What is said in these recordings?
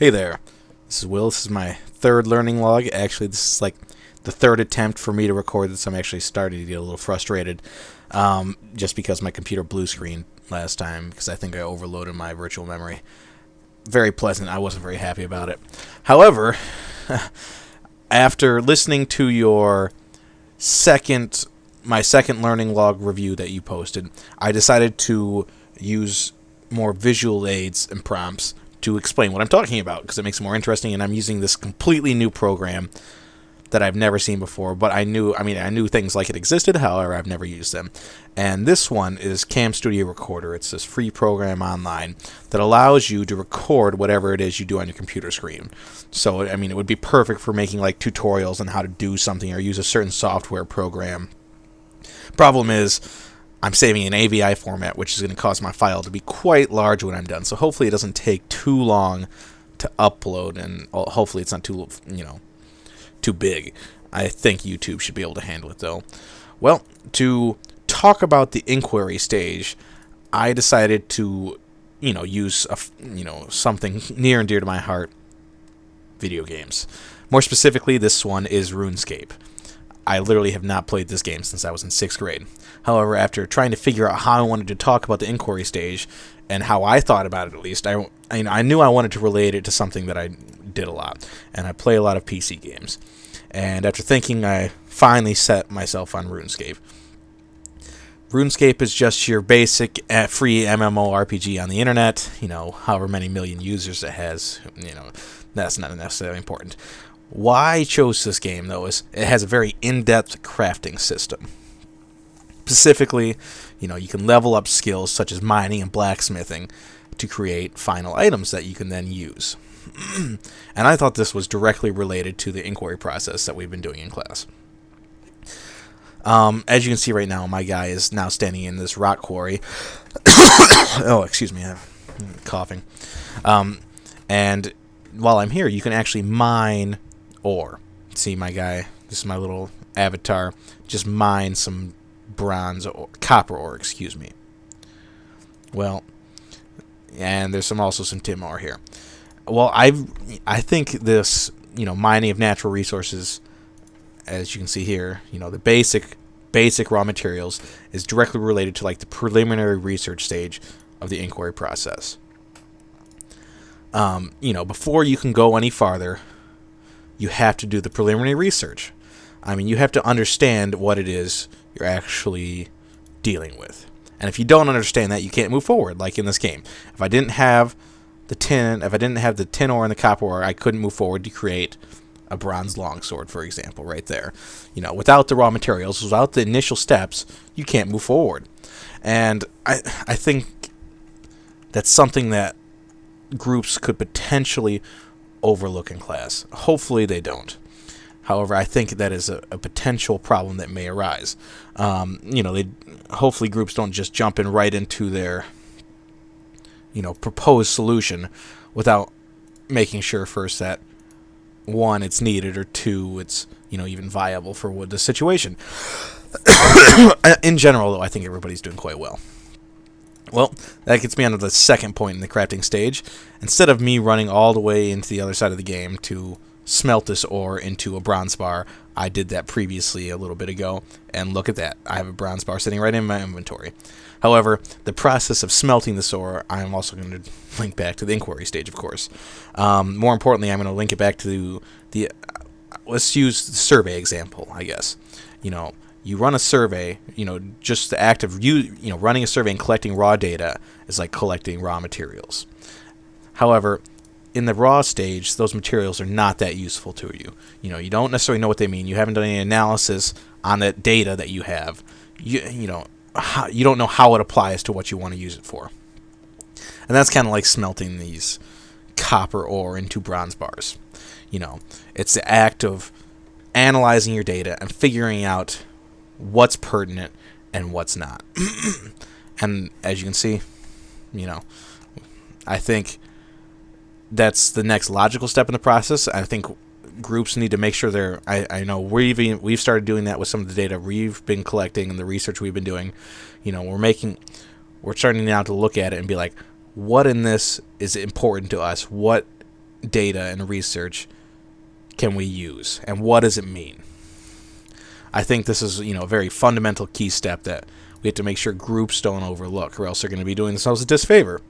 Hey there, this is Will. This is my third learning log. Actually, this is like the third attempt for me to record this. I'm actually starting to get a little frustrated just because my computer blue screened last time because I think I overloaded my virtual memory. Very pleasant. I wasn't very happy about it. However, after listening to my second learning log review that you posted, I decided to use more visual aids and prompts to explain what I'm talking about because it makes it more interesting, and I'm using this completely new program that I've never seen before, but I knew things like it existed, however, I've never used them. And this one is Cam Studio Recorder. It's this free program online that allows you to record whatever it is you do on your computer screen. So, it would be perfect for making like tutorials on how to do something or use a certain software program. Problem is, I'm saving in AVI format, which is going to cause my file to be quite large when I'm done. So hopefully it doesn't take too long to upload, and hopefully it's not too big. I think YouTube should be able to handle it, though. Well, to talk about the inquiry stage, I decided to, use something near and dear to my heart: video games. More specifically, this one is RuneScape. I literally have not played this game since I was in 6th grade. However, after trying to figure out how I wanted to talk about the inquiry stage, and how I thought about it at least, I knew I wanted to relate it to something that I did a lot, and I play a lot of PC games. And after thinking, I finally set myself on RuneScape. RuneScape is just your basic free MMORPG on the internet, however many million users it has, that's not necessarily important. Why I chose this game, though, is it has a very in-depth crafting system. Specifically, you can level up skills such as mining and blacksmithing to create final items that you can then use. And I thought this was directly related to the inquiry process that we've been doing in class. As you can see right now, my guy is now standing in this rock quarry. Oh, excuse me, I'm coughing. And while I'm here, you can actually mine ore. See my guy, this is my little avatar, just mine some copper ore, excuse me. Well, and there's also some tin ore here. Well, I think this, mining of natural resources, as you can see here, the basic raw materials is directly related to like the preliminary research stage of the inquiry process. Before you can go any farther, you have to do the preliminary research. You have to understand what it is you're actually dealing with. And if you don't understand that, you can't move forward, like in this game. If I didn't have the tin ore and the copper ore, I couldn't move forward to create a bronze longsword, for example, right there. Without the raw materials, without the initial steps, you can't move forward. And I think that's something that groups could potentially overlook in class. Hopefully they don't. However, I think that is a potential problem that may arise. Hopefully groups don't just jump in right into their proposed solution without making sure first that, one, it's needed, or two, it's even viable for the situation. In general, though, I think everybody's doing quite well. Well, that gets me onto the second point in the crafting stage. Instead of me running all the way into the other side of the game to smelt this ore into a bronze bar, I did that previously a little bit ago, and look at that. I have a bronze bar sitting right in my inventory. However, the process of smelting this ore, I'm also going to link back to the inquiry stage, of course. More importantly, I'm going to link it back to let's use the survey example, I guess. You run a survey, just the act of running a survey and collecting raw data is like collecting raw materials. However, in the raw stage, those materials are not that useful to you. You don't necessarily know what they mean. You haven't done any analysis on that data that you have. You don't know how it applies to what you want to use it for. And that's kind of like smelting these copper ore into bronze bars. It's the act of analyzing your data and figuring out what's pertinent and what's not. And as you can see, I think that's the next logical step in the process. I think groups need to make sure I know we've started doing that with some of the data we've been collecting and the research we've been doing. We're starting now to look at it and be like, what in this is important to us? What data and research can we use, and what does it mean? I think this is, a very fundamental key step that we have to make sure groups don't overlook, or else they're going to be doing themselves a disfavor.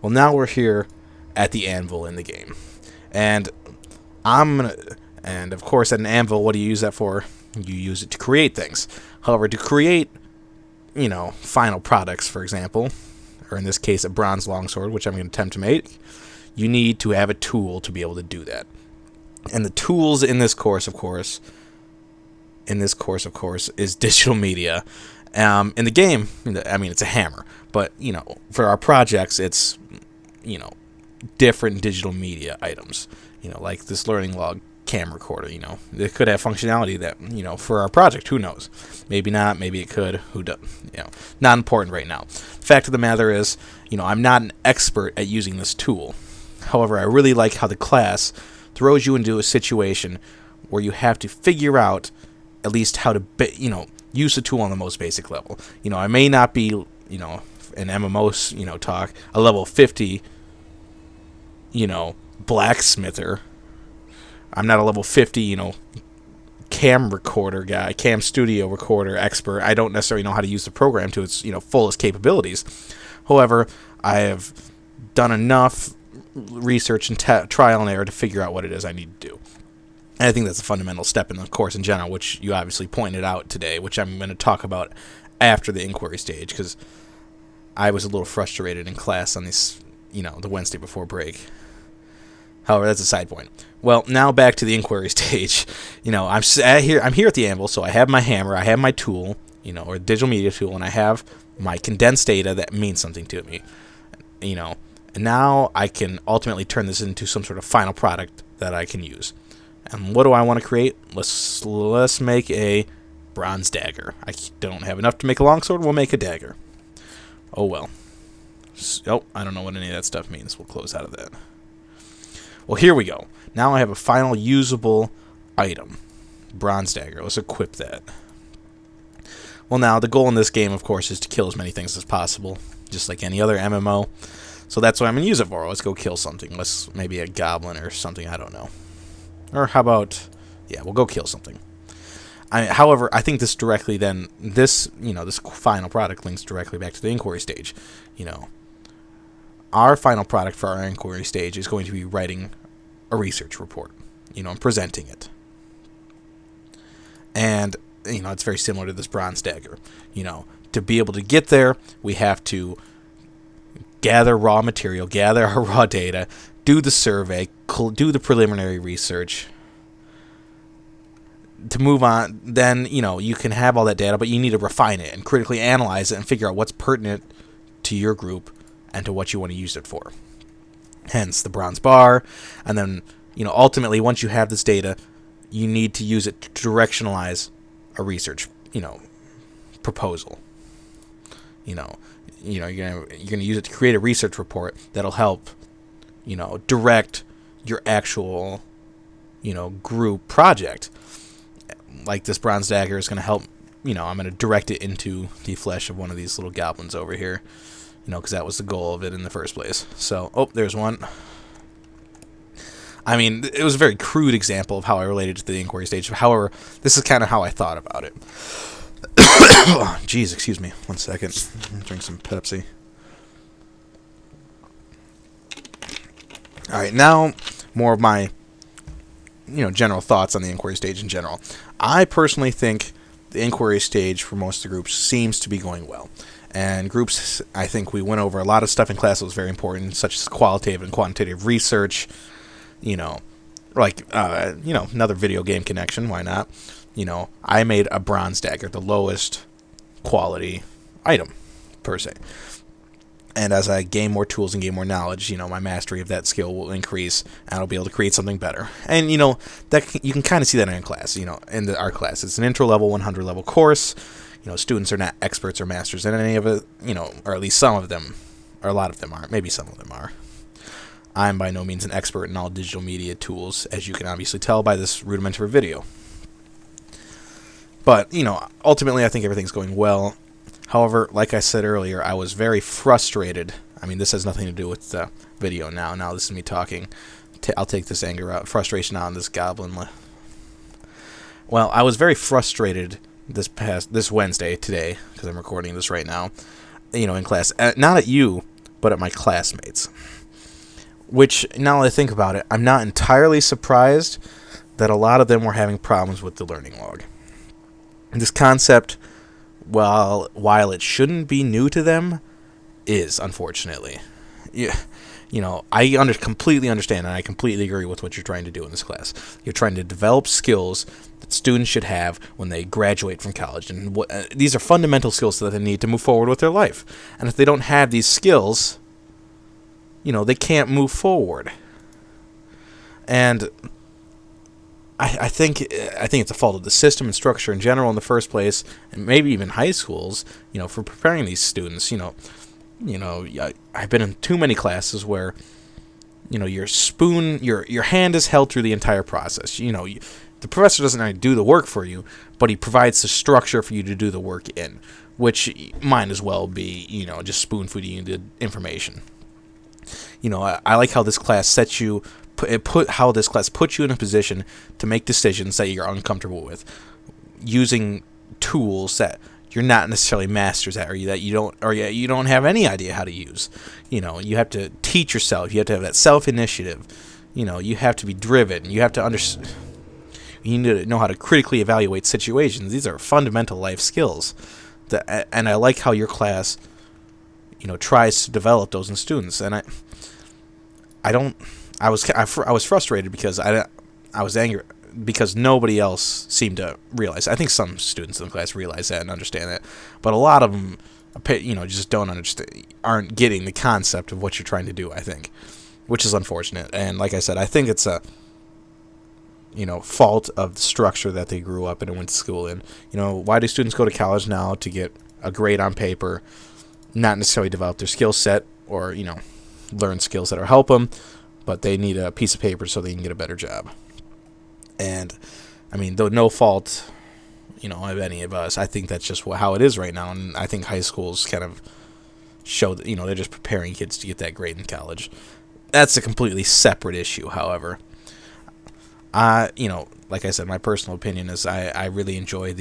Well, now we're here at the anvil in the game, and of course, at an anvil, what do you use that for? You use it to create things. However, to create, final products, for example, or in this case, a bronze longsword, which I'm going to attempt to make, you need to have a tool to be able to do that. And the tools in this course, of course, is digital media. In the game, it's a hammer, but for our projects, it's different digital media items. Like this learning log cam recorder. It could have functionality that for our project. Who knows? Maybe not. Maybe it could. Who does? Not important right now. Fact of the matter is, I'm not an expert at using this tool. However, I really like how the class throws you into a situation where you have to figure out at least how to use the tool on the most basic level. I may not be an MMO talk a level 50 blacksmither. I'm not a level 50 cam recorder guy, cam studio recorder expert. I don't necessarily know how to use the program to its fullest capabilities. However, I have done enough research and trial and error to figure out what it is I need to do. And I think that's a fundamental step in the course in general, which you obviously pointed out today, which I'm going to talk about after the inquiry stage, because I was a little frustrated in class on this, the Wednesday before break. However, that's a side point. Well, now back to the inquiry stage. I'm here at the anvil, so I have my hammer, I have my tool, or digital media tool, and I have my condensed data that means something to me. And now I can ultimately turn this into some sort of final product that I can use. And what do I want to create? Let's make a bronze dagger. I don't have enough to make a longsword. We'll make a dagger. Oh well. I don't know what any of that stuff means. We'll close out of that. Well, here we go. Now I have a final usable item. Bronze dagger. Let's equip that. Well, now the goal in this game, of course, is to kill as many things as possible, just like any other MMO. So that's what I'm going to use it for. Let's go kill something. Maybe a goblin or something. I don't know. Or how about, we'll go kill something. However, I think this directly then, this final product links directly back to the inquiry stage. Our final product for our inquiry stage is going to be writing a research report, and presenting it. And, it's very similar to this bronze dagger. To be able to get there, we have to gather raw material, gather our raw data, do the survey, do the preliminary research. To move on, then, you can have all that data, but you need to refine it and critically analyze it and figure out what's pertinent to your group and to what you want to use it for. Hence the bronze bar. And then, ultimately, once you have this data, you need to use it to directionalize a research, proposal. You're gonna use it to create a research report that'll help, direct your actual, group project. Like this bronze dagger is going to help, I'm going to direct it into the flesh of one of these little goblins over here, because that was the goal of it in the first place. So, there's one. It was a very crude example of how I related to the inquiry stage. However, this is kind of how I thought about it. Jeez, excuse me. 1 second. Drink some Pepsi. All right, now more of my, general thoughts on the inquiry stage in general. I personally think the inquiry stage for most of the groups seems to be going well. And groups, I think we went over a lot of stuff in class that was very important, such as qualitative and quantitative research. Another video game connection. Why not? I made a bronze dagger, the lowest quality item, per se. And as I gain more tools and gain more knowledge, my mastery of that skill will increase, and I'll be able to create something better. And, that you can kind of see that in class, in our class. It's an intro-level, 100-level course. Students are not experts or masters in any of it, or at least some of them, or a lot of them are. Maybe some of them are. I'm by no means an expert in all digital media tools, as you can obviously tell by this rudimentary video. But, ultimately I think everything's going well. However, like I said earlier, I was very frustrated I mean, this has nothing to do with the video now. Now this is me talking. I'll take this anger out, frustration out on this goblin. Well, I was very frustrated this Wednesday, today, because I'm recording this right now, in class. Not at you, but at my classmates. Which, now that I think about it, I'm not entirely surprised that a lot of them were having problems with the learning log. This concept, while it shouldn't be new to them, is, unfortunately. I completely understand, and I completely agree with what you're trying to do in this class. You're trying to develop skills that students should have when they graduate from college, and these are fundamental skills that they need to move forward with their life. And if they don't have these skills, they can't move forward. And I think it's a fault of the system and structure in general in the first place, and maybe even high schools, for preparing these students. I've been in too many classes where, your hand is held through the entire process. The professor doesn't do the work for you, but he provides the structure for you to do the work in, which might as well be, just spoon feeding you the information. I like how this class sets you, how this class puts you in a position to make decisions that you're uncomfortable with, using tools that you're not necessarily masters at, or that you don't have any idea how to use. You have to teach yourself. You have to have that self-initiative. You have to be driven. You have to understand. You need to know how to critically evaluate situations. These are fundamental life skills. And I like how your class, tries to develop those in students. And I was frustrated because I was angry because nobody else seemed to realize. I think some students in the class realize that and understand that, but a lot of them, just don't understand, aren't getting the concept of what you're trying to do. I think, which is unfortunate. And like I said, I think it's a fault of the structure that they grew up in and went to school in. Why do students go to college now? To get a grade on paper, not necessarily develop their skill set or learn skills that'll help them, but they need a piece of paper so they can get a better job. And I mean, though no fault, of any of us, I think that's just how it is right now. And I think high schools kind of show that, they're just preparing kids to get that grade in college. That's a completely separate issue, however. Like I said, my personal opinion is I really enjoy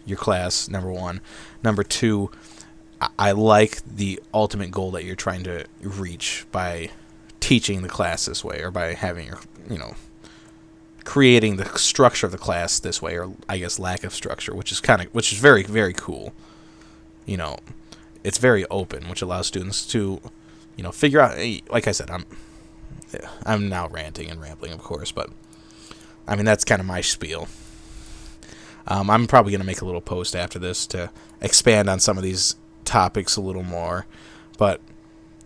your class, number one. Number two, I like the ultimate goal that you're trying to reach by teaching the class this way, or by having creating the structure of the class this way, or I guess lack of structure, which is very, very cool. It's very open, which allows students to, figure out. Like I said, I'm now ranting and rambling, of course, but I mean, that's kind of my spiel. I'm probably going to make a little post after this to expand on some of these topics a little more. But,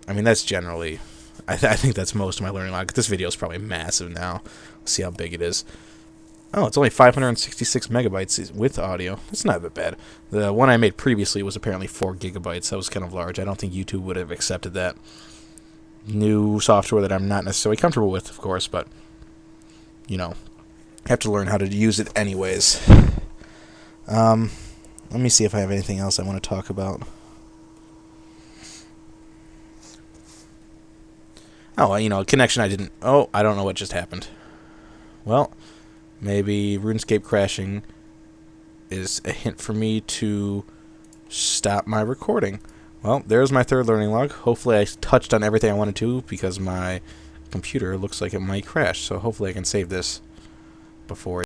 I mean, that's generally, I think that's most of my learning log. This video is probably massive now. Let's see how big it is. Oh, it's only 566 megabytes with audio. That's not that bad. The one I made previously was apparently 4 gigabytes. That was kind of large. I don't think YouTube would have accepted that. New software that I'm not necessarily comfortable with, of course, but, have to learn how to use it anyways. Let me see if I have anything else I want to talk about. Oh, connection I don't know what just happened. Well, maybe RuneScape crashing is a hint for me to stop my recording. Well, there's my third learning log. Hopefully I touched on everything I wanted to, because my computer looks like it might crash. So hopefully I can save this before